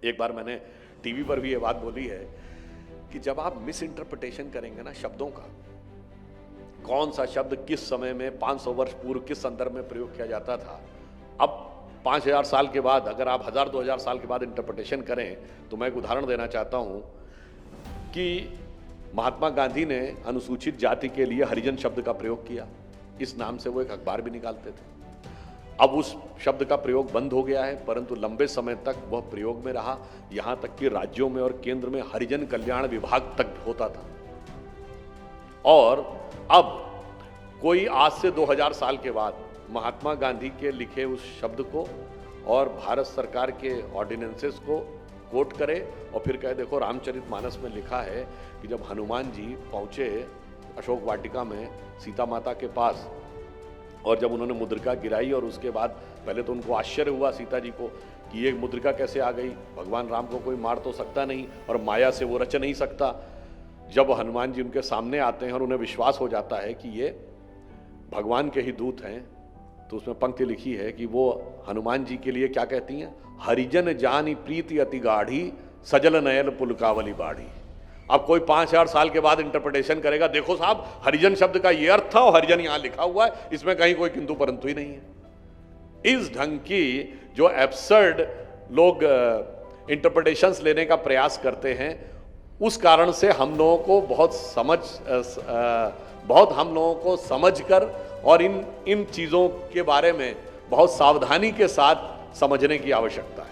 एक बार मैंने टीवी पर भी ये बात बोली है कि जब आप मिस इंटरप्रिटेशन करेंगे ना शब्दों का, कौन सा शब्द किस समय में 500 वर्ष पूर्व किस संदर्भ में प्रयोग किया जाता था, अब 5000 साल के बाद अगर आप 1000-2000 साल के बाद इंटरप्रिटेशन करें, तो मैं एक उदाहरण देना चाहता हूं कि महात्मा गांधी ने अनुसूचित जाति के लिए हरिजन शब्द का प्रयोग किया। इस नाम से वो एक अखबार भी निकालते थे। अब उस शब्द का प्रयोग बंद हो गया है, परंतु लंबे समय तक वह प्रयोग में रहा, यहां तक कि राज्यों में और केंद्र में हरिजन कल्याण विभाग तक होता था। और अब कोई आज से 2000 साल के बाद महात्मा गांधी के लिखे उस शब्द को और भारत सरकार के ऑर्डिनेंसेस को कोट करे और फिर कहे देखो रामचरितमानस में लिखा है कि जब हनुमान जी पहुंचे अशोक वाटिका में सीता माता के पास और जब उन्होंने मुद्रिका गिराई और उसके बाद पहले तो उनको आश्चर्य हुआ सीता जी को कि ये मुद्रिका कैसे आ गई, भगवान राम को कोई मार तो सकता नहीं और माया से वो रच नहीं सकता। जब हनुमान जी उनके सामने आते हैं और उन्हें विश्वास हो जाता है कि ये भगवान के ही दूत हैं, तो उसमें पंक्ति लिखी है कि वो हनुमान जी के लिए क्या कहती हैं, हरिजन जानी प्रीति अति गाढ़ी सजल नयन पुलकावली बाढ़ी। अब कोई 5000 साल के बाद इंटरप्रिटेशन करेगा, देखो साहब हरिजन शब्द का ये अर्थ था और हरिजन यहां लिखा हुआ है, इसमें कहीं कोई किंतु परंतु ही नहीं है। इस ढंग की जो एब्सर्ड लोग इंटरप्रिटेशंस लेने का प्रयास करते हैं, उस कारण से हम लोगों को बहुत हम लोगों को समझकर और इन चीजों के बारे में बहुत सावधानी के साथ समझने की आवश्यकता है।